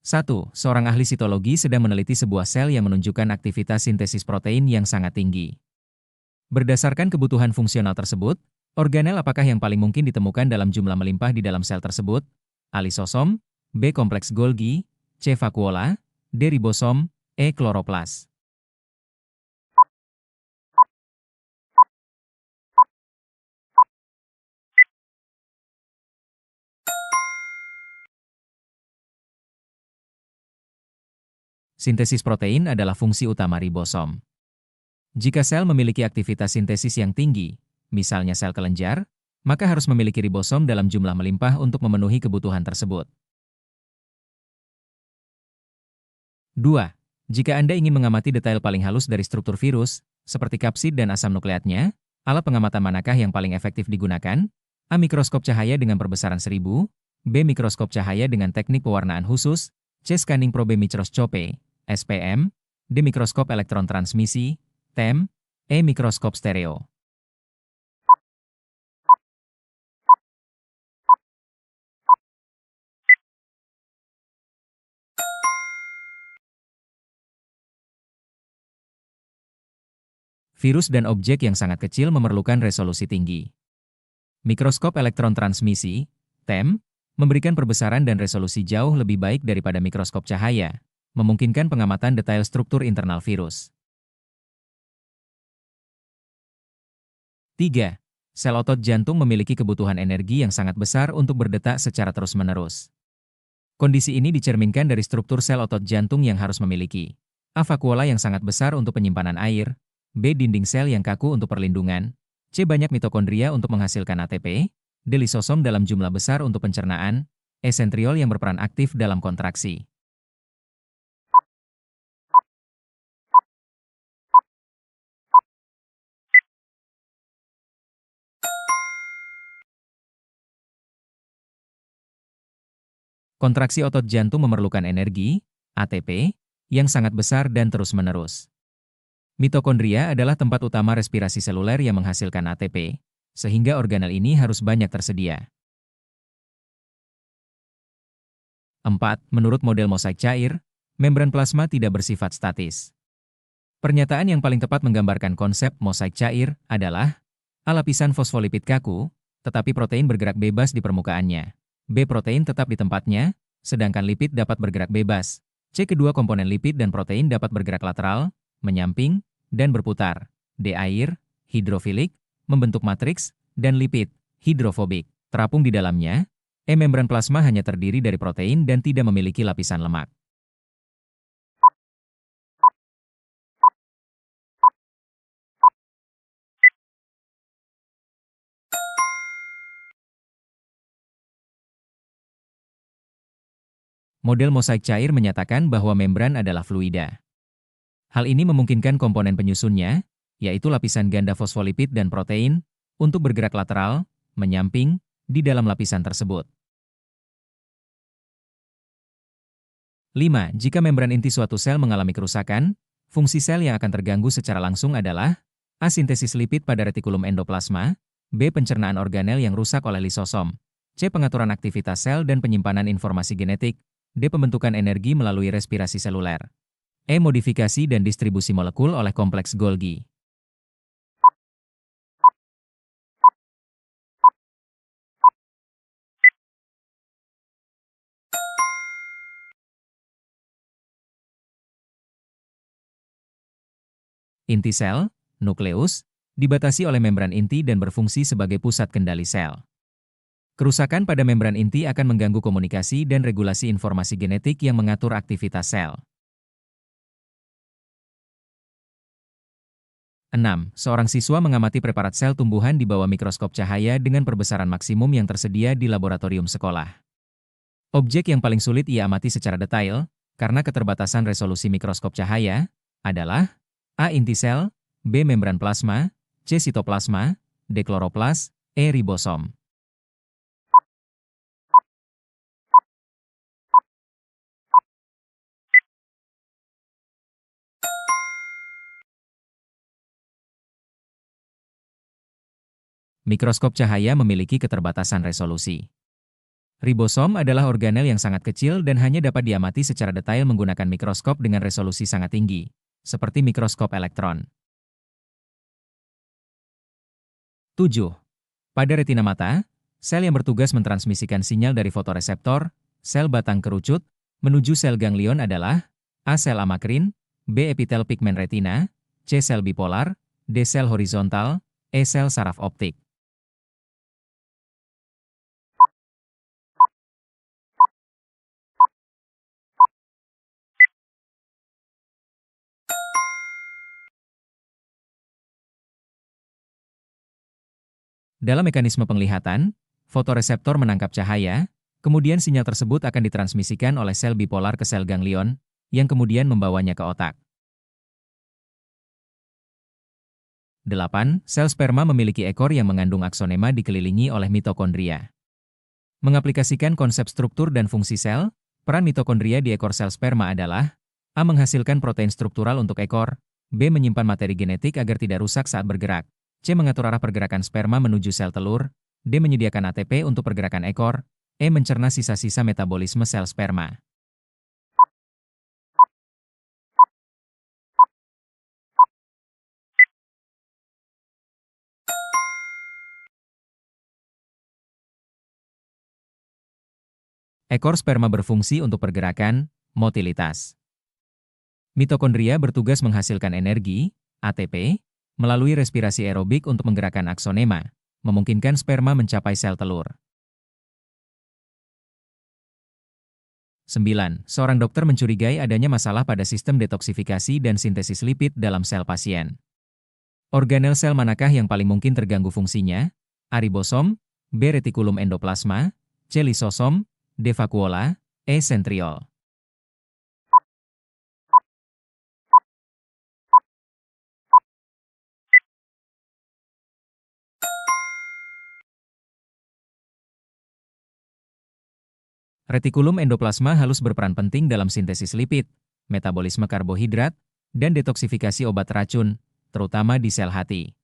1. Seorang ahli sitologi sedang meneliti sebuah sel yang menunjukkan aktivitas sintesis protein yang sangat tinggi. Berdasarkan kebutuhan fungsional tersebut, organel apakah yang paling mungkin ditemukan dalam jumlah melimpah di dalam sel tersebut? A. Lisosom, B. Kompleks Golgi, C. Vakuola, D. Ribosom, E. Kloroplas. Sintesis protein adalah fungsi utama ribosom. Jika sel memiliki aktivitas sintesis yang tinggi, misalnya sel kelenjar, maka harus memiliki ribosom dalam jumlah melimpah untuk memenuhi kebutuhan tersebut. 2. Jika Anda ingin mengamati detail paling halus dari struktur virus, seperti kapsid dan asam nukleatnya, alat pengamatan manakah yang paling efektif digunakan? A. Mikroskop cahaya dengan perbesaran 1000, B. Mikroskop cahaya dengan teknik pewarnaan khusus, C. Scanning probe microscope, SPM, D. Mikroskop elektron transmisi, TEM, E. Mikroskop stereo. Virus dan objek yang sangat kecil memerlukan resolusi tinggi. Mikroskop elektron transmisi, TEM, memberikan perbesaran dan resolusi jauh lebih baik daripada mikroskop cahaya, memungkinkan pengamatan detail struktur internal virus. 3. Sel otot jantung memiliki kebutuhan energi yang sangat besar untuk berdetak secara terus-menerus. Kondisi ini dicerminkan dari struktur sel otot jantung yang harus memiliki A. Vakuola yang sangat besar untuk penyimpanan air, B. Dinding sel yang kaku untuk perlindungan, C. Banyak mitokondria untuk menghasilkan ATP, D. Lisosom dalam jumlah besar untuk pencernaan, E. Sentriol yang berperan aktif dalam kontraksi. Kontraksi otot jantung memerlukan energi, ATP, yang sangat besar dan terus-menerus. Mitokondria adalah tempat utama respirasi seluler yang menghasilkan ATP, sehingga organel ini harus banyak tersedia. 4. Menurut model mosaik cair, membran plasma tidak bersifat statis. Pernyataan yang paling tepat menggambarkan konsep mosaik cair adalah A. Lapisan fosfolipid kaku, tetapi protein bergerak bebas di permukaannya. B. Protein tetap di tempatnya, sedangkan lipid dapat bergerak bebas. C. Kedua komponen lipid dan protein dapat bergerak lateral, menyamping, dan berputar. D. Air, hidrofilik, membentuk matriks, dan lipid, hidrofobik, terapung di dalamnya. E. Membran plasma hanya terdiri dari protein dan tidak memiliki lapisan lemak. Model mosaik cair menyatakan bahwa membran adalah fluida. Hal ini memungkinkan komponen penyusunnya, yaitu lapisan ganda fosfolipid dan protein, untuk bergerak lateral, menyamping, di dalam lapisan tersebut. 5. Jika membran inti suatu sel mengalami kerusakan, fungsi sel yang akan terganggu secara langsung adalah A. Sintesis lipid pada retikulum endoplasma, B. Pencernaan organel yang rusak oleh lisosom, C. Pengaturan aktivitas sel dan penyimpanan informasi genetik, D. Pembentukan energi melalui respirasi seluler, E. Modifikasi dan distribusi molekul oleh kompleks Golgi. Inti sel, nukleus, dibatasi oleh membran inti dan berfungsi sebagai pusat kendali sel. Kerusakan pada membran inti akan mengganggu komunikasi dan regulasi informasi genetik yang mengatur aktivitas sel. 6. Seorang siswa mengamati preparat sel tumbuhan di bawah mikroskop cahaya dengan perbesaran maksimum yang tersedia di laboratorium sekolah. Objek yang paling sulit ia amati secara detail, karena keterbatasan resolusi mikroskop cahaya, adalah A. Inti sel, B. Membran plasma, C. Sitoplasma, D. Kloroplas, E. Ribosom. Mikroskop cahaya memiliki keterbatasan resolusi. Ribosom adalah organel yang sangat kecil dan hanya dapat diamati secara detail menggunakan mikroskop dengan resolusi sangat tinggi, seperti mikroskop elektron. 7. Pada retina mata, sel yang bertugas mentransmisikan sinyal dari fotoreseptor, sel batang kerucut, menuju sel ganglion adalah A. Sel amakrin, B. Epitel pigmen retina, C. Sel bipolar, D. Sel horizontal, E. Sel saraf optik. Dalam mekanisme penglihatan, fotoreseptor menangkap cahaya, kemudian sinyal tersebut akan ditransmisikan oleh sel bipolar ke sel ganglion, yang kemudian membawanya ke otak. 8. Sel sperma memiliki ekor yang mengandung aksonema dikelilingi oleh mitokondria. Mengaplikasikan konsep struktur dan fungsi sel, peran mitokondria di ekor sel sperma adalah A. Menghasilkan protein struktural untuk ekor, B. Menyimpan materi genetik agar tidak rusak saat bergerak, C. Mengatur arah pergerakan sperma menuju sel telur, D. Menyediakan ATP untuk pergerakan ekor, E. Mencerna sisa-sisa metabolisme sel sperma. Ekor sperma berfungsi untuk pergerakan, motilitas. Mitokondria bertugas menghasilkan energi, ATP, melalui respirasi aerobik untuk menggerakkan aksonema, memungkinkan sperma mencapai sel telur. 9. Seorang dokter mencurigai adanya masalah pada sistem detoksifikasi dan sintesis lipid dalam sel pasien. Organel sel manakah yang paling mungkin terganggu fungsinya? A. Ribosom, B. Retikulum endoplasma, C. Lisosom, D. Vakuola, E. Centriole. Retikulum endoplasma halus berperan penting dalam sintesis lipid, metabolisme karbohidrat, dan detoksifikasi obat racun, terutama di sel hati.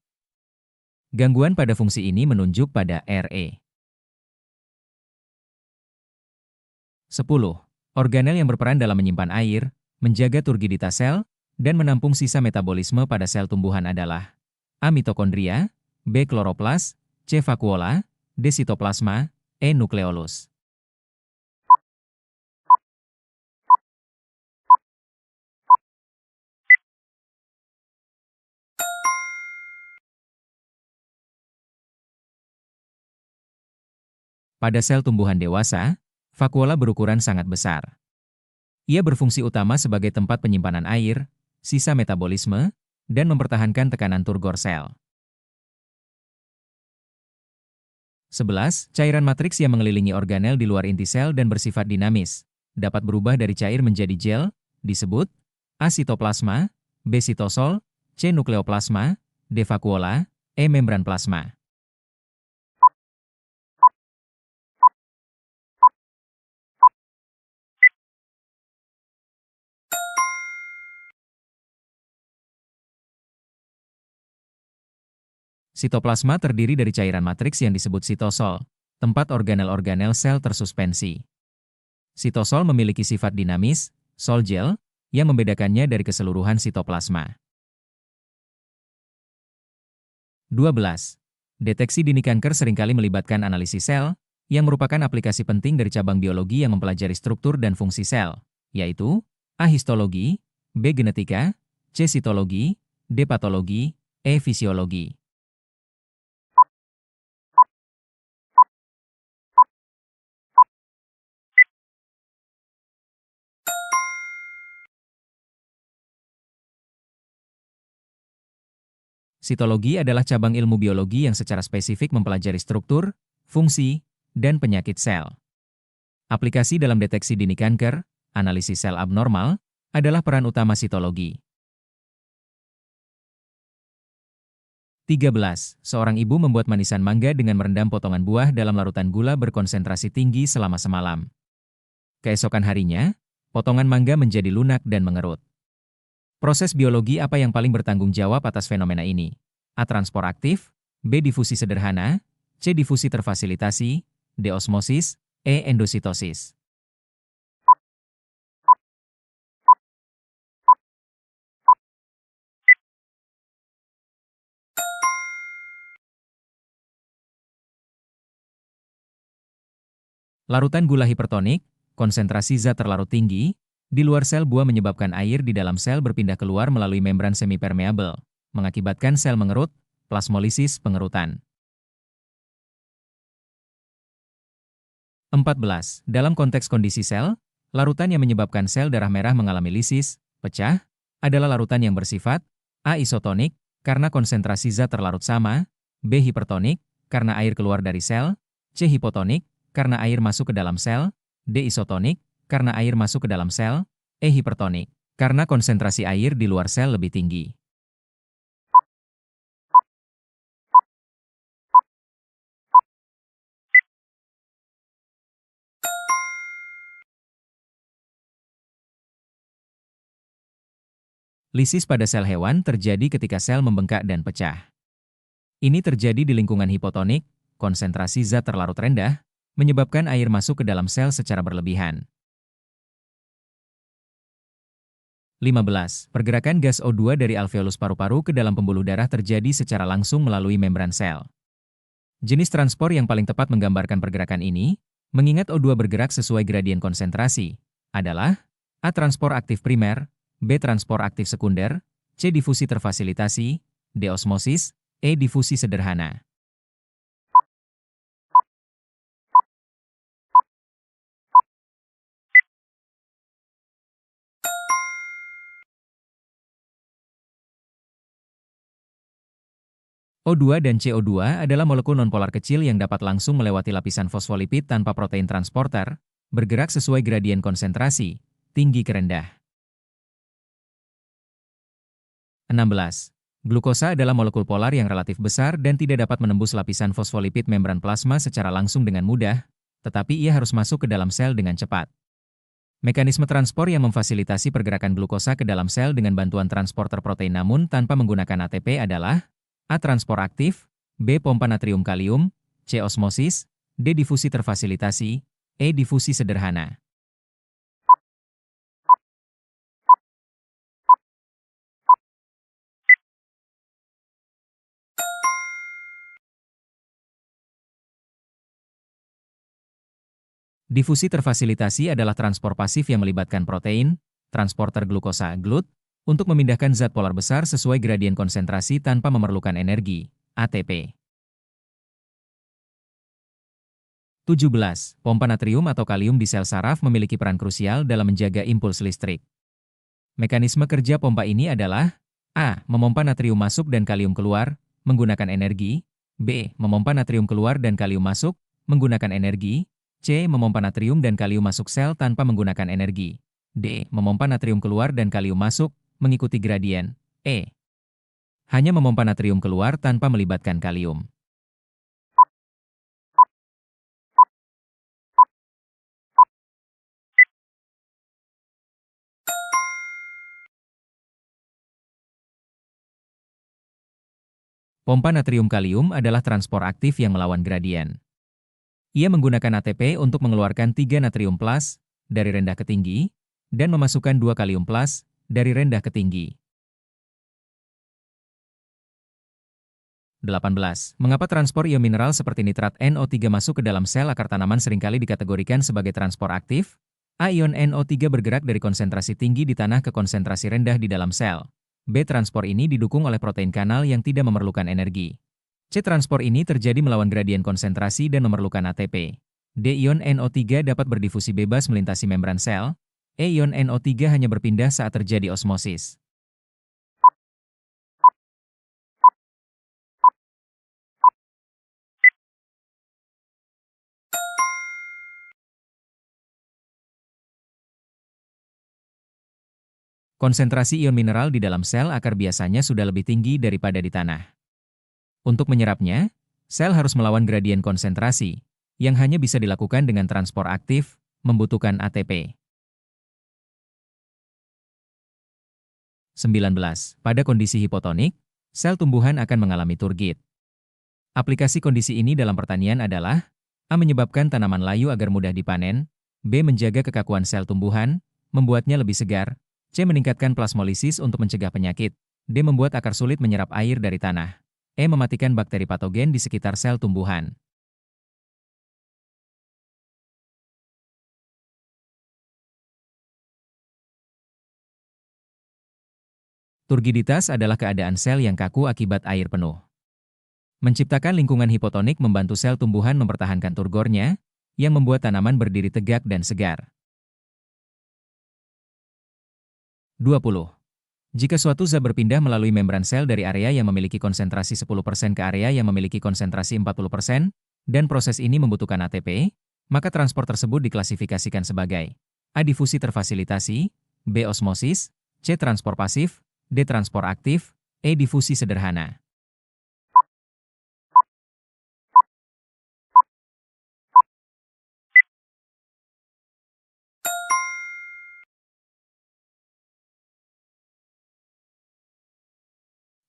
Gangguan pada fungsi ini menunjuk pada RE. 10. Organel yang berperan dalam menyimpan air, menjaga turgiditas sel, dan menampung sisa metabolisme pada sel tumbuhan adalah A. Mitokondria, B. Kloroplas, C. Vakuola, D. Sitoplasma, E. Nukleolus. Pada sel tumbuhan dewasa, vakuola berukuran sangat besar. Ia berfungsi utama sebagai tempat penyimpanan air, sisa metabolisme, dan mempertahankan tekanan turgor sel. 11. Cairan matriks yang mengelilingi organel di luar inti sel dan bersifat dinamis, dapat berubah dari cair menjadi gel, disebut A. Sitoplasma, B. Sitosol, C. Nukleoplasma, D. Vakuola, E. Membran plasma. Sitoplasma terdiri dari cairan matriks yang disebut sitosol, tempat organel-organel sel tersuspensi. Sitosol memiliki sifat dinamis, sol gel, yang membedakannya dari keseluruhan sitoplasma. 12. Deteksi dini kanker seringkali melibatkan analisis sel, yang merupakan aplikasi penting dari cabang biologi yang mempelajari struktur dan fungsi sel, yaitu A. Histologi, B. Genetika, C. Sitologi, D. Patologi, E. Fisiologi. Sitologi adalah cabang ilmu biologi yang secara spesifik mempelajari struktur, fungsi, dan penyakit sel. Aplikasi dalam deteksi dini kanker, analisis sel abnormal, adalah peran utama sitologi. 13. Seorang ibu membuat manisan mangga dengan merendam potongan buah dalam larutan gula berkonsentrasi tinggi selama semalam. Keesokan harinya, potongan mangga menjadi lunak dan mengerut. Proses biologi apa yang paling bertanggung jawab atas fenomena ini? A. Transport aktif, B. Difusi sederhana, C. Difusi terfasilitasi, D. Osmosis, E. Endositosis. Larutan gula hipertonik, konsentrasi zat terlarut tinggi, di luar sel buah menyebabkan air di dalam sel berpindah keluar melalui membran semipermeabel, mengakibatkan sel mengerut, plasmolisis pengerutan. 14. Dalam konteks kondisi sel, larutan yang menyebabkan sel darah merah mengalami lisis, pecah, adalah larutan yang bersifat A. Isotonik, karena konsentrasi zat terlarut sama, B. Hipertonik, karena air keluar dari sel, C. Hipotonik, karena air masuk ke dalam sel, D. Isotonik, karena air masuk ke dalam sel, E. Hipertonik, karena konsentrasi air di luar sel lebih tinggi. Lisis pada sel hewan terjadi ketika sel membengkak dan pecah. Ini terjadi di lingkungan hipotonik, konsentrasi zat terlarut rendah, menyebabkan air masuk ke dalam sel secara berlebihan. 15. Pergerakan gas O2 dari alveolus paru-paru ke dalam pembuluh darah terjadi secara langsung melalui membran sel. Jenis transport yang paling tepat menggambarkan pergerakan ini, mengingat O2 bergerak sesuai gradien konsentrasi, adalah A. Transport aktif primer, B. Transport aktif sekunder, C. Difusi terfasilitasi, D. Osmosis, E. Difusi sederhana. O2 dan CO2 adalah molekul nonpolar kecil yang dapat langsung melewati lapisan fosfolipid tanpa protein transporter, bergerak sesuai gradien konsentrasi, tinggi ke rendah. 16. Glukosa adalah molekul polar yang relatif besar dan tidak dapat menembus lapisan fosfolipid membran plasma secara langsung dengan mudah, tetapi ia harus masuk ke dalam sel dengan cepat. Mekanisme transport yang memfasilitasi pergerakan glukosa ke dalam sel dengan bantuan transporter protein namun tanpa menggunakan ATP adalah A. Transport aktif, B. Pompa natrium kalium, C. Osmosis, D. Difusi terfasilitasi, E. Difusi sederhana. Difusi terfasilitasi adalah transport pasif yang melibatkan protein, transporter glukosa GLUT, untuk memindahkan zat polar besar sesuai gradien konsentrasi tanpa memerlukan energi, ATP. 17. Pompa natrium atau kalium di sel saraf memiliki peran krusial dalam menjaga impuls listrik. Mekanisme kerja pompa ini adalah A. Memompa natrium masuk dan kalium keluar, menggunakan energi, B. Memompa natrium keluar dan kalium masuk, menggunakan energi, C. Memompa natrium dan kalium masuk sel tanpa menggunakan energi, D. Memompa natrium keluar dan kalium masuk, mengikuti gradien, E. Hanya memompa natrium keluar tanpa melibatkan kalium. Pompa natrium kalium adalah transport aktif yang melawan gradien. Ia menggunakan ATP untuk mengeluarkan 3 natrium plus dari rendah ke tinggi dan memasukkan 2 kalium plus dari rendah ke tinggi. 18. Mengapa transport ion mineral seperti nitrat NO3 masuk ke dalam sel akar tanaman seringkali dikategorikan sebagai transport aktif? A. Ion NO3 bergerak dari konsentrasi tinggi di tanah ke konsentrasi rendah di dalam sel. B. Transport ini didukung oleh protein kanal yang tidak memerlukan energi. C. Transport ini terjadi melawan gradien konsentrasi dan memerlukan ATP. D. Ion NO3 dapat berdifusi bebas melintasi membran sel. E. Ion NO3 hanya berpindah saat terjadi osmosis. Konsentrasi ion mineral di dalam sel akar biasanya sudah lebih tinggi daripada di tanah. Untuk menyerapnya, sel harus melawan gradien konsentrasi, yang hanya bisa dilakukan dengan transport aktif, membutuhkan ATP. 19. Pada kondisi hipotonik, sel tumbuhan akan mengalami turgid. Aplikasi kondisi ini dalam pertanian adalah A. Menyebabkan tanaman layu agar mudah dipanen. B. Menjaga kekakuan sel tumbuhan, membuatnya lebih segar. C. Meningkatkan plasmolisis untuk mencegah penyakit. D. Membuat akar sulit menyerap air dari tanah. E. Mematikan bakteri patogen di sekitar sel tumbuhan. Turgiditas adalah keadaan sel yang kaku akibat air penuh. Menciptakan lingkungan hipotonik membantu sel tumbuhan mempertahankan turgornya, yang membuat tanaman berdiri tegak dan segar. 20. Jika suatu zat berpindah melalui membran sel dari area yang memiliki konsentrasi 10% ke area yang memiliki konsentrasi 40%, dan proses ini membutuhkan ATP, maka transport tersebut diklasifikasikan sebagai A. Difusi terfasilitasi, B. Osmosis, C. Transport pasif, D. Transport aktif, E. Difusi sederhana.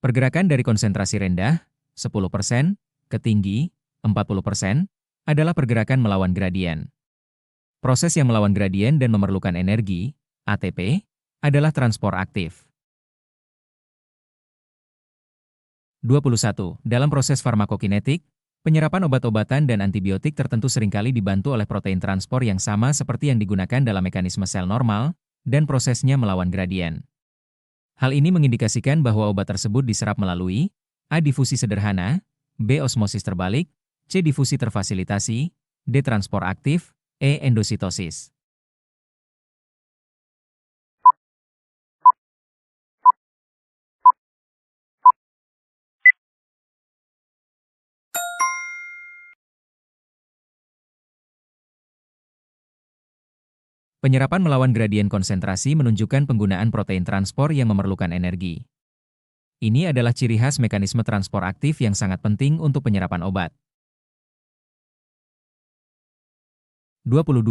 Pergerakan dari konsentrasi rendah, 10%, ke tinggi, 40%, adalah pergerakan melawan gradien. Proses yang melawan gradien dan memerlukan energi, ATP, adalah transport aktif. 21. Dalam proses farmakokinetik, penyerapan obat-obatan dan antibiotik tertentu seringkali dibantu oleh protein transport yang sama seperti yang digunakan dalam mekanisme sel normal, dan prosesnya melawan gradien. Hal ini mengindikasikan bahwa obat tersebut diserap melalui A. Difusi sederhana, B. Osmosis terbalik, C. Difusi terfasilitasi, D. Transport aktif, E. Endositosis. Penyerapan melawan gradien konsentrasi menunjukkan penggunaan protein transport yang memerlukan energi. Ini adalah ciri khas mekanisme transport aktif yang sangat penting untuk penyerapan obat. 22.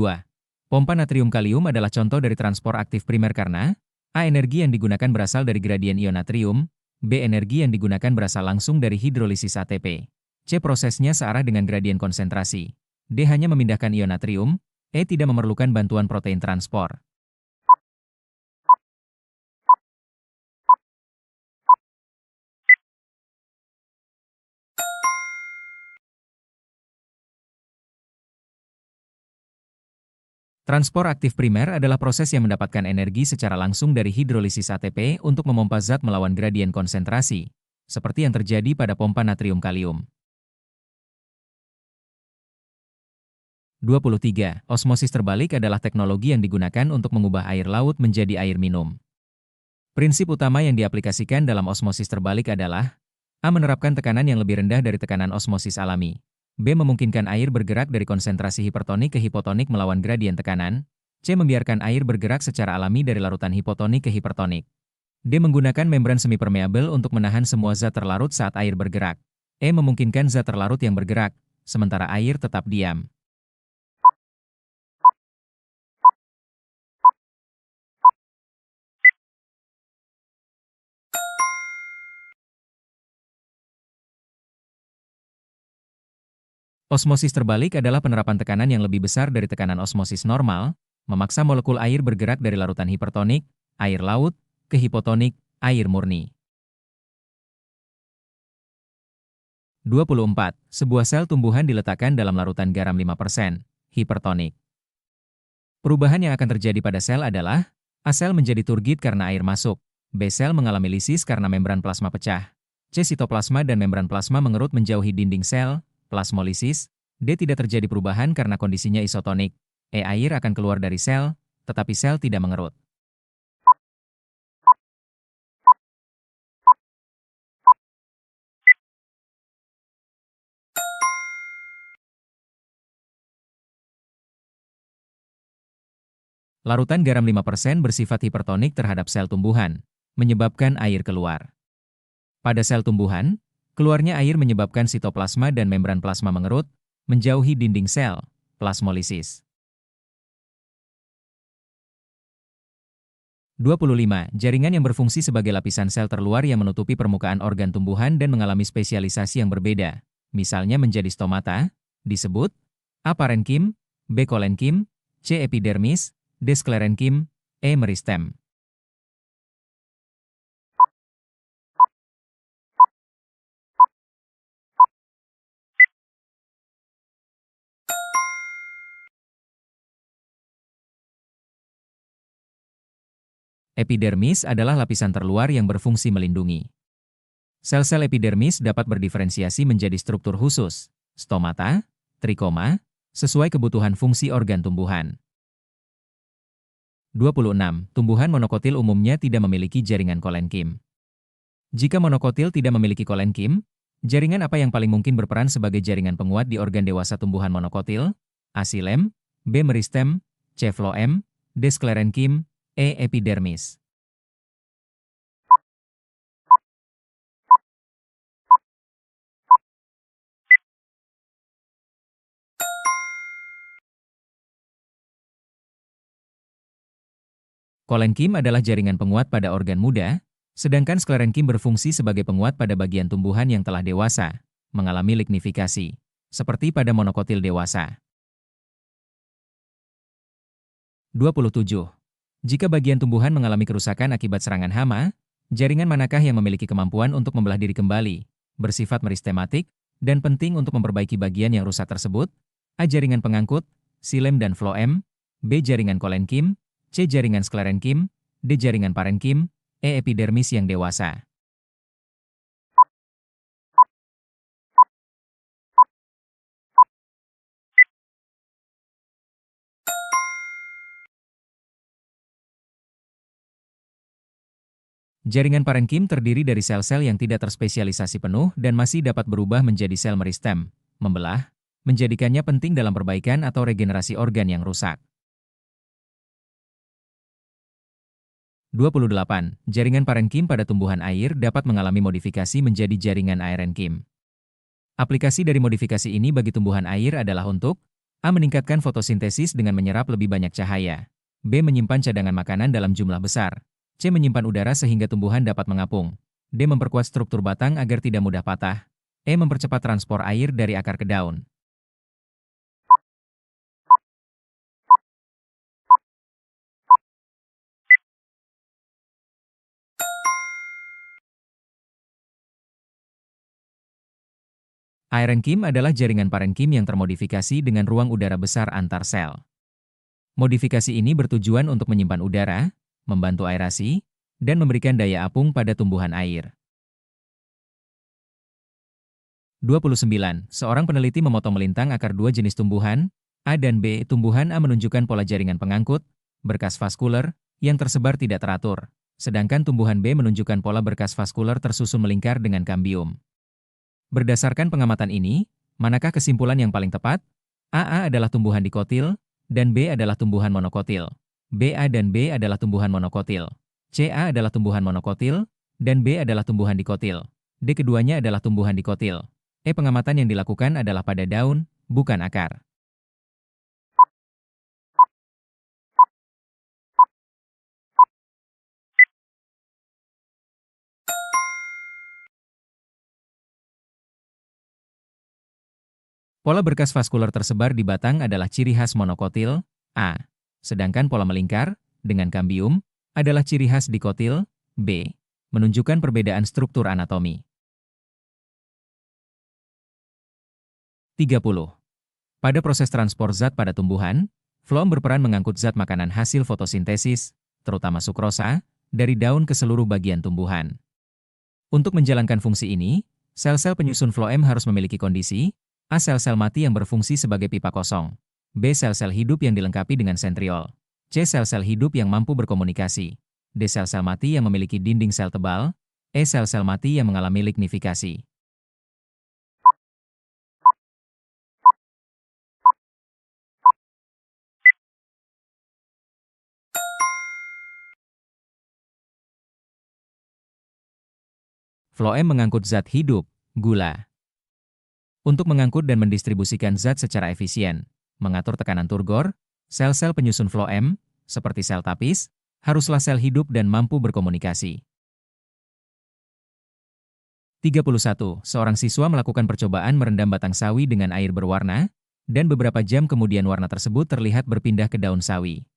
Pompa natrium kalium adalah contoh dari transport aktif primer karena A. Energi yang digunakan berasal dari gradien ion natrium, B. Energi yang digunakan berasal langsung dari hidrolisis ATP, C. Prosesnya searah dengan gradien konsentrasi, D. Hanya memindahkan ion natrium, E. Tidak memerlukan bantuan protein transport. Transport aktif primer adalah proses yang mendapatkan energi secara langsung dari hidrolisis ATP untuk memompa zat melawan gradien konsentrasi, seperti yang terjadi pada pompa natrium kalium. 23. Osmosis terbalik adalah teknologi yang digunakan untuk mengubah air laut menjadi air minum. Prinsip utama yang diaplikasikan dalam osmosis terbalik adalah A. Menerapkan tekanan yang lebih rendah dari tekanan osmosis alami. B. Memungkinkan air bergerak dari konsentrasi hipertonik ke hipotonik melawan gradien tekanan. C. Membiarkan air bergerak secara alami dari larutan hipotonik ke hipertonik. D. Menggunakan membran semipermeabel untuk menahan semua zat terlarut saat air bergerak. E. Memungkinkan zat terlarut yang bergerak, sementara air tetap diam. Osmosis terbalik adalah penerapan tekanan yang lebih besar dari tekanan osmosis normal, memaksa molekul air bergerak dari larutan hipertonik, air laut, ke hipotonik, air murni. 24. Sebuah sel tumbuhan diletakkan dalam larutan garam 5%, hipertonik. Perubahan yang akan terjadi pada sel adalah A. Sel menjadi turgid karena air masuk, B. Sel mengalami lisis karena membran plasma pecah, C. Sitoplasma dan membran plasma mengerut menjauhi dinding sel, plasmolisis, D. Tidak terjadi perubahan karena kondisinya isotonik, E. Air akan keluar dari sel, tetapi sel tidak mengerut. Larutan garam 5% bersifat hipertonik terhadap sel tumbuhan, menyebabkan air keluar. Pada sel tumbuhan, keluarnya air menyebabkan sitoplasma dan membran plasma mengerut, menjauhi dinding sel, plasmolisis. 25. Jaringan yang berfungsi sebagai lapisan sel terluar yang menutupi permukaan organ tumbuhan dan mengalami spesialisasi yang berbeda, misalnya menjadi stomata, disebut A. Parenkim, B. Kolenkim, C. Epidermis, D. Sklerenkim, E. Meristem. Epidermis adalah lapisan terluar yang berfungsi melindungi. Sel-sel epidermis dapat berdiferensiasi menjadi struktur khusus, stomata, trikoma, sesuai kebutuhan fungsi organ tumbuhan. 26. Tumbuhan monokotil umumnya tidak memiliki jaringan kolenkim. Jika monokotil tidak memiliki kolenkim, jaringan apa yang paling mungkin berperan sebagai jaringan penguat di organ dewasa tumbuhan monokotil? A. Xilem, B. Meristem, C. Phloem, D. Sklerenkim, E. Epidermis. Kolenkim adalah jaringan penguat pada organ muda, sedangkan sklerenkim berfungsi sebagai penguat pada bagian tumbuhan yang telah dewasa, mengalami lignifikasi, seperti pada monokotil dewasa. 27. Jika bagian tumbuhan mengalami kerusakan akibat serangan hama, jaringan manakah yang memiliki kemampuan untuk membelah diri kembali, bersifat meristematik, dan penting untuk memperbaiki bagian yang rusak tersebut? A. Jaringan pengangkut, xilem dan phloem, B. Jaringan kolenkim, C. Jaringan sklerenkim, D. Jaringan parenkim, E. Epidermis yang dewasa. Jaringan parenkim terdiri dari sel-sel yang tidak terspesialisasi penuh dan masih dapat berubah menjadi sel meristem, membelah, menjadikannya penting dalam perbaikan atau regenerasi organ yang rusak. 28. Jaringan parenkim pada tumbuhan air dapat mengalami modifikasi menjadi jaringan aerenkim. Aplikasi dari modifikasi ini bagi tumbuhan air adalah untuk A. Meningkatkan fotosintesis dengan menyerap lebih banyak cahaya, B. Menyimpan cadangan makanan dalam jumlah besar, C. Menyimpan udara sehingga tumbuhan dapat mengapung, D. Memperkuat struktur batang agar tidak mudah patah, E. Mempercepat transport air dari akar ke daun. Aerenkim adalah jaringan parenkim yang termodifikasi dengan ruang udara besar antar sel. Modifikasi ini bertujuan untuk menyimpan udara, membantu aerasi, dan memberikan daya apung pada tumbuhan air. 29. Seorang peneliti memotong melintang akar dua jenis tumbuhan, A dan B. Tumbuhan A menunjukkan pola jaringan pengangkut, berkas vaskuler, yang tersebar tidak teratur, sedangkan tumbuhan B menunjukkan pola berkas vaskuler tersusun melingkar dengan kambium. Berdasarkan pengamatan ini, manakah kesimpulan yang paling tepat? AA adalah tumbuhan dikotil, dan B adalah tumbuhan monokotil. BA dan B adalah tumbuhan monokotil. CA adalah tumbuhan monokotil, dan B adalah tumbuhan dikotil. D keduanya adalah tumbuhan dikotil. E pengamatan yang dilakukan adalah pada daun, bukan akar. Pola berkas vaskuler tersebar di batang adalah ciri khas monokotil, A. Sedangkan pola melingkar, dengan kambium, adalah ciri khas dikotil, B. Menunjukkan perbedaan struktur anatomi. 30. Pada proses transport zat pada tumbuhan, phloem berperan mengangkut zat makanan hasil fotosintesis, terutama sukrosa, dari daun ke seluruh bagian tumbuhan. Untuk menjalankan fungsi ini, sel-sel penyusun phloem harus memiliki kondisi A. Sel-sel mati yang berfungsi sebagai pipa kosong. B. Sel-sel hidup yang dilengkapi dengan sentriol. C. Sel-sel hidup yang mampu berkomunikasi. D. Sel-sel mati yang memiliki dinding sel tebal. E. Sel-sel mati yang mengalami lignifikasi. Phloem mengangkut zat hidup, gula. Untuk mengangkut dan mendistribusikan zat secara efisien, mengatur tekanan turgor, sel-sel penyusun phloem, seperti sel tapis, haruslah sel hidup dan mampu berkomunikasi. 31. Seorang siswa melakukan percobaan merendam batang sawi dengan air berwarna, dan beberapa jam kemudian warna tersebut terlihat berpindah ke daun sawi.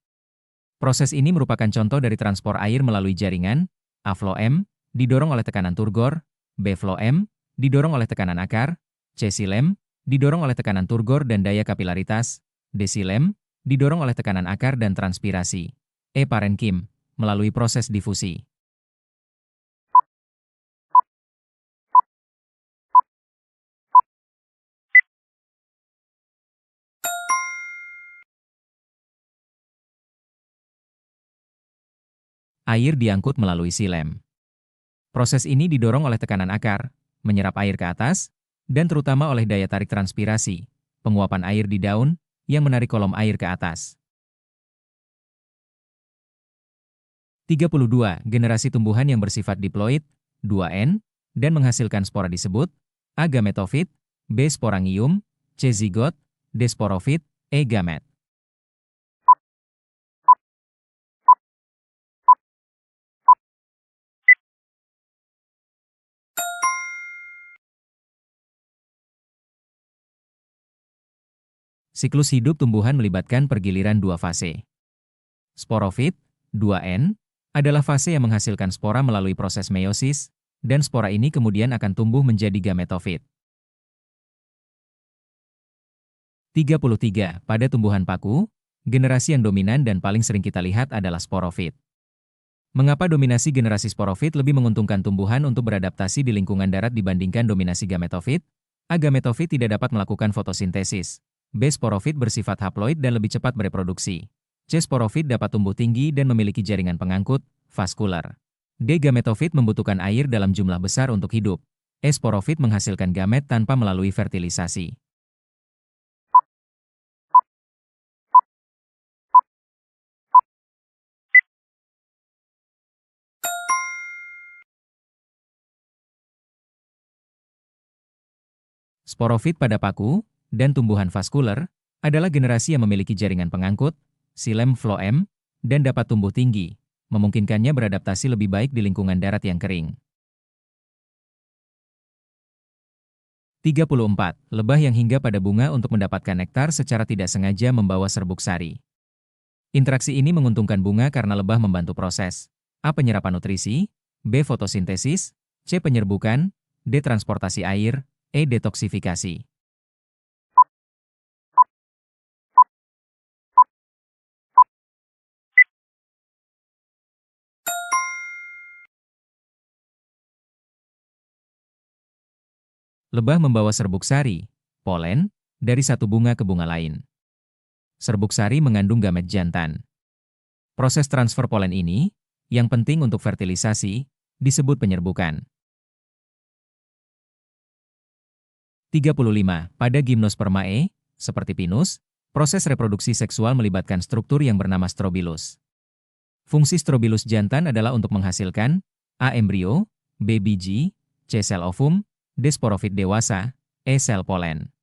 Proses ini merupakan contoh dari transport air melalui jaringan, A phloem, didorong oleh tekanan turgor, B phloem, didorong oleh tekanan akar, C xilem, didorong oleh tekanan turgor dan daya kapilaritas, D xilem, didorong oleh tekanan akar dan transpirasi, E parenkim, melalui proses difusi. Air diangkut melalui xilem. Proses ini didorong oleh tekanan akar, menyerap air ke atas, dan terutama oleh daya tarik transpirasi, penguapan air di daun, yang menarik kolom air ke atas. 32. Generasi tumbuhan yang bersifat diploid, 2N, dan menghasilkan spora disebut A. Gametofit, B. Sporangium, C. Zigot, D. Sporofit, E. Gamet. Siklus hidup tumbuhan melibatkan pergiliran dua fase. Sporofit, 2N, adalah fase yang menghasilkan spora melalui proses meiosis, dan spora ini kemudian akan tumbuh menjadi gametofit. 33. Pada tumbuhan paku, generasi yang dominan dan paling sering kita lihat adalah sporofit. Mengapa dominasi generasi sporofit lebih menguntungkan tumbuhan untuk beradaptasi di lingkungan darat dibandingkan dominasi gametofit? A. Gametofit tidak dapat melakukan fotosintesis. B. Sporofit bersifat haploid dan lebih cepat bereproduksi. C. Sporofit dapat tumbuh tinggi dan memiliki jaringan pengangkut, vaskular. D. Gametofit membutuhkan air dalam jumlah besar untuk hidup. E. Sporofit menghasilkan gamet tanpa melalui fertilisasi. Sporofit pada paku dan tumbuhan vaskuler adalah generasi yang memiliki jaringan pengangkut, xilem phloem, dan dapat tumbuh tinggi, memungkinkannya beradaptasi lebih baik di lingkungan darat yang kering. 34. Lebah yang hinggap pada bunga untuk mendapatkan nektar secara tidak sengaja membawa serbuk sari. Interaksi ini menguntungkan bunga karena lebah membantu proses A. Penyerapan nutrisi, B. Fotosintesis, C. Penyerbukan, D. Transportasi air, E. Detoksifikasi. Lebah membawa serbuk sari, polen, dari satu bunga ke bunga lain. Serbuk sari mengandung gamet jantan. Proses transfer polen ini, yang penting untuk fertilisasi, disebut penyerbukan. 35. Pada Gymnospermae, seperti pinus, proses reproduksi seksual melibatkan struktur yang bernama strobilus. Fungsi strobilus jantan adalah untuk menghasilkan A. Embrio, B. Biji, C. Sel ovum, D. Sporofit dewasa, E. Sel polen.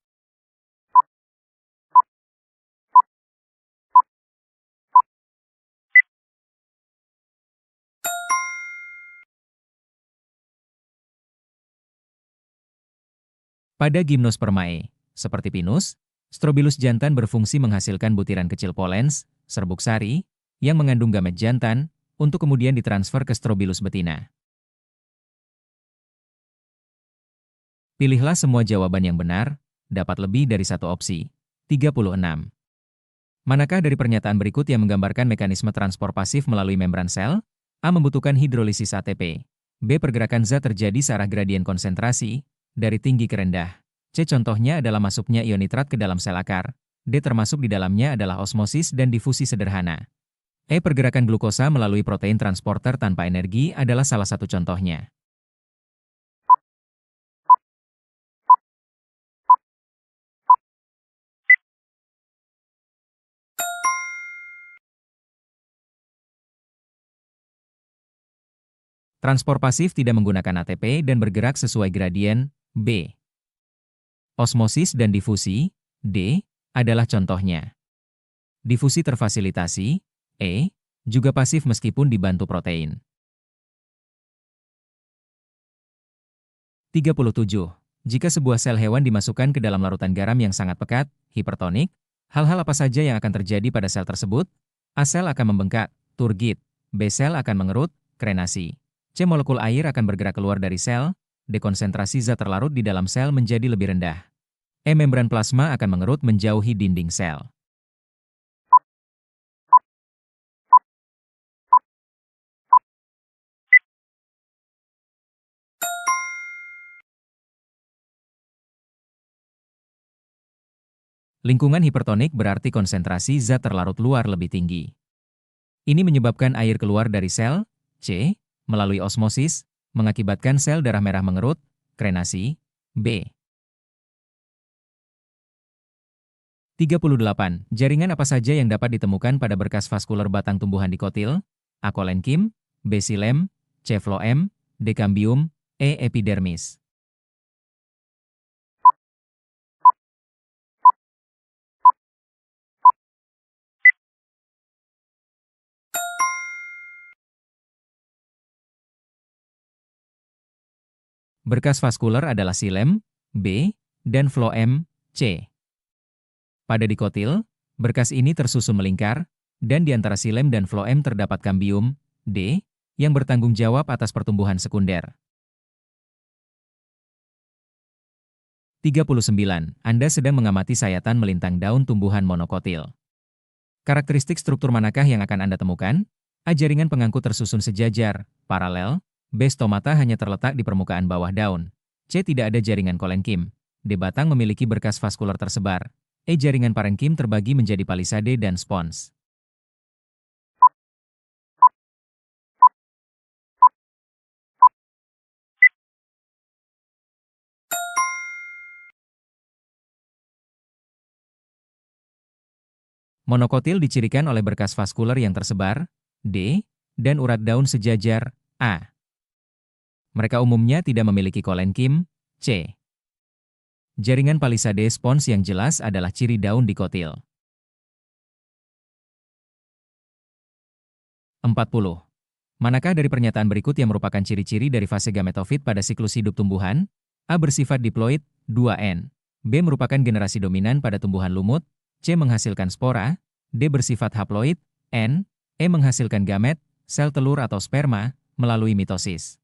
Pada Gymnospermae, seperti pinus, strobilus jantan berfungsi menghasilkan butiran kecil polens, serbuk sari, yang mengandung gamet jantan, untuk kemudian ditransfer ke strobilus betina. Pilihlah semua jawaban yang benar, dapat lebih dari satu opsi. 36. Manakah dari pernyataan berikut yang menggambarkan mekanisme transport pasif melalui membran sel? A. Membutuhkan hidrolisis ATP. B. Pergerakan zat terjadi searah gradien konsentrasi, dari tinggi ke rendah. C. Contohnya adalah masuknya ion nitrat ke dalam sel akar. D. Termasuk di dalamnya adalah osmosis dan difusi sederhana. E. Pergerakan glukosa melalui protein transporter tanpa energi adalah salah satu contohnya. Transport pasif tidak menggunakan ATP dan bergerak sesuai gradien, B. Osmosis dan difusi, D, adalah contohnya. Difusi terfasilitasi, E, juga pasif meskipun dibantu protein. 37. Jika sebuah sel hewan dimasukkan ke dalam larutan garam yang sangat pekat, hipertonik, hal-hal apa saja yang akan terjadi pada sel tersebut? A sel akan membengkak, turgid. B sel akan mengerut, krenasi. C molekul air akan bergerak keluar dari sel. D konsentrasi zat terlarut di dalam sel menjadi lebih rendah. E membran plasma akan mengerut menjauhi dinding sel. Lingkungan hipertonik berarti konsentrasi zat terlarut luar lebih tinggi. Ini menyebabkan air keluar dari sel, C, melalui osmosis, mengakibatkan sel darah merah mengerut, krenasi, B. 38. Jaringan apa saja yang dapat ditemukan pada berkas vaskuler batang tumbuhan dikotil? A. Kolenkim, B. Xilem, C. Phloem, D. Cambium, E. Epidermis. Berkas vaskuler adalah xilem, B, dan phloem, C. Pada dikotil, berkas ini tersusun melingkar, dan di antara xilem dan phloem terdapat cambium, D, yang bertanggung jawab atas pertumbuhan sekunder. 39. Anda sedang mengamati sayatan melintang daun tumbuhan monokotil. Karakteristik struktur manakah yang akan Anda temukan? A. Jaringan pengangkut tersusun sejajar, paralel. B. Stomata hanya terletak di permukaan bawah daun. C. Tidak ada jaringan kolenkim. D. Batang memiliki berkas vaskuler tersebar. E. Jaringan parenkim terbagi menjadi palisade dan spons. Monokotil dicirikan oleh berkas vaskuler yang tersebar, D, dan urat daun sejajar, A. Mereka umumnya tidak memiliki kolenkim, C. Jaringan palisade spons yang jelas adalah ciri daun dikotil. 40. Manakah dari pernyataan berikut yang merupakan ciri-ciri dari fase gametofit pada siklus hidup tumbuhan? A. Bersifat diploid, 2N. B. Merupakan generasi dominan pada tumbuhan lumut. C. Menghasilkan spora. D. Bersifat haploid, N. E. Menghasilkan gamet, sel telur atau sperma, melalui mitosis.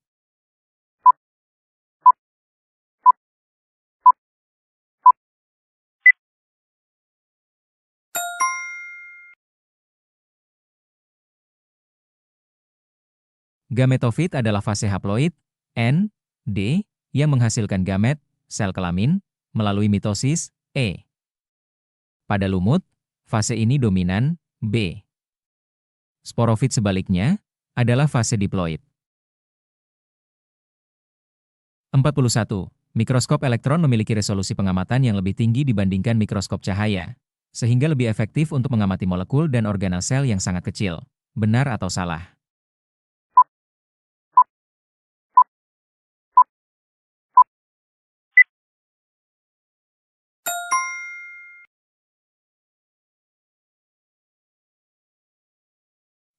Gametofit adalah fase haploid, N, D, yang menghasilkan gamet, sel kelamin, melalui mitosis, E. Pada lumut, fase ini dominan, B. Sporofit sebaliknya, adalah fase diploid. 41. Mikroskop elektron memiliki resolusi pengamatan yang lebih tinggi dibandingkan mikroskop cahaya, sehingga lebih efektif untuk mengamati molekul dan organel sel yang sangat kecil. Benar atau salah?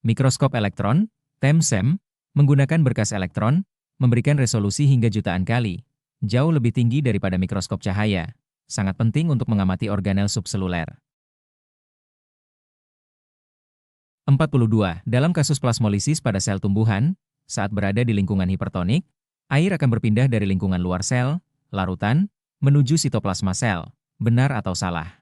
Mikroskop elektron, TEM-SEM, menggunakan berkas elektron, memberikan resolusi hingga jutaan kali, jauh lebih tinggi daripada mikroskop cahaya. Sangat penting untuk mengamati organel subseluler. 42. Dalam kasus plasmolisis pada sel tumbuhan, saat berada di lingkungan hipertonik, air akan berpindah dari lingkungan luar sel, larutan, menuju sitoplasma sel. Benar atau salah?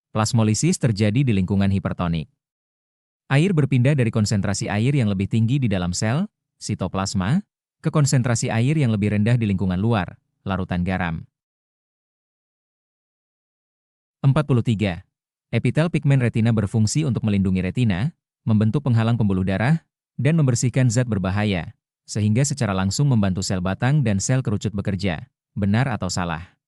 Plasmolisis terjadi di lingkungan hipertonik. Air berpindah dari konsentrasi air yang lebih tinggi di dalam sel, sitoplasma, ke konsentrasi air yang lebih rendah di lingkungan luar, larutan garam. 43. Epitel pigmen retina berfungsi untuk melindungi retina, membentuk penghalang pembuluh darah, dan membersihkan zat berbahaya, sehingga secara langsung membantu sel batang dan sel kerucut bekerja. Benar atau salah?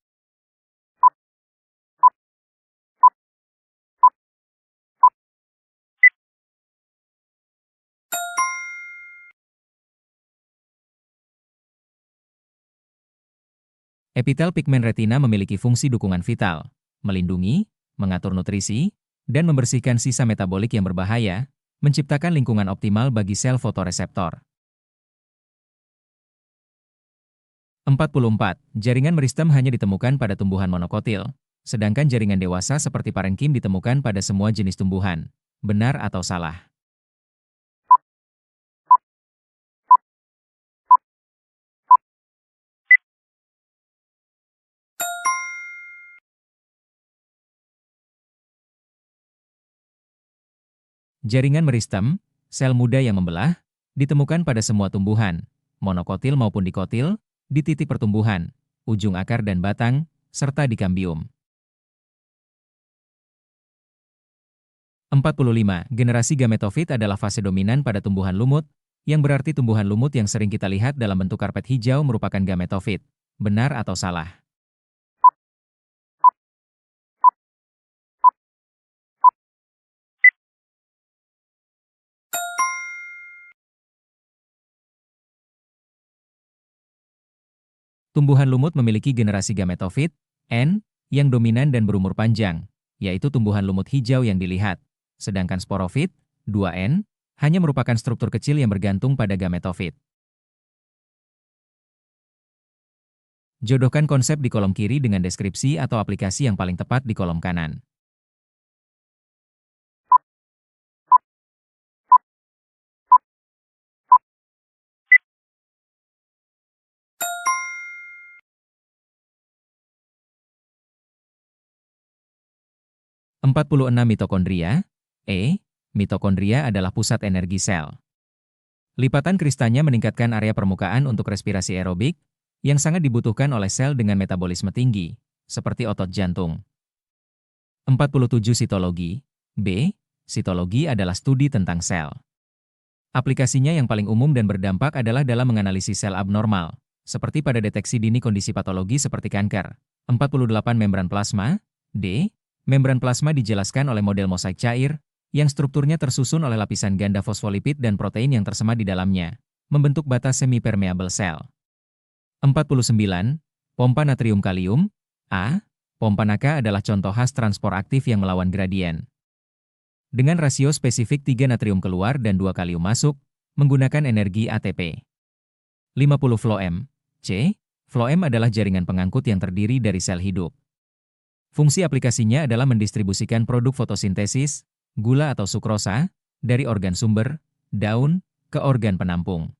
Epitel pigmen retina memiliki fungsi dukungan vital, melindungi, mengatur nutrisi, dan membersihkan sisa metabolik yang berbahaya, menciptakan lingkungan optimal bagi sel fotoreseptor. 44. Jaringan meristem hanya ditemukan pada tumbuhan monokotil, sedangkan jaringan dewasa seperti parenkim ditemukan pada semua jenis tumbuhan. Benar atau salah? Jaringan meristem, sel muda yang membelah, ditemukan pada semua tumbuhan, monokotil maupun dikotil, di titik pertumbuhan, ujung akar dan batang, serta di kambium. 45. Generasi gametofit adalah fase dominan pada tumbuhan lumut, yang berarti tumbuhan lumut yang sering kita lihat dalam bentuk karpet hijau merupakan gametofit. Benar atau salah? Tumbuhan lumut memiliki generasi gametofit, N, yang dominan dan berumur panjang, yaitu tumbuhan lumut hijau yang dilihat. Sedangkan sporofit, 2N, hanya merupakan struktur kecil yang bergantung pada gametofit. Jodohkan konsep di kolom kiri dengan deskripsi atau aplikasi yang paling tepat di kolom kanan. 46 mitokondria. Mitokondria adalah pusat energi sel. Lipatan kristanya meningkatkan area permukaan untuk respirasi aerobik, yang sangat dibutuhkan oleh sel dengan metabolisme tinggi, seperti otot jantung. 47 sitologi. Sitologi adalah studi tentang sel. Aplikasinya yang paling umum dan berdampak adalah dalam menganalisis sel abnormal, seperti pada deteksi dini kondisi patologi seperti kanker. 48 membran plasma. Membran plasma dijelaskan oleh model mosaik cair, yang strukturnya tersusun oleh lapisan ganda fosfolipid dan protein yang tersemat di dalamnya, membentuk batas semi-permeable sel. 49. Pompa natrium kalium. Pompa NaCa adalah contoh khas transport aktif yang melawan gradien. Dengan rasio spesifik 3 natrium keluar dan 2 kalium masuk, menggunakan energi ATP. 50 Phloem. Phloem adalah jaringan pengangkut yang terdiri dari sel hidup. Fungsi aplikasinya adalah mendistribusikan produk fotosintesis, gula atau sukrosa, dari organ sumber, daun, ke organ penampung.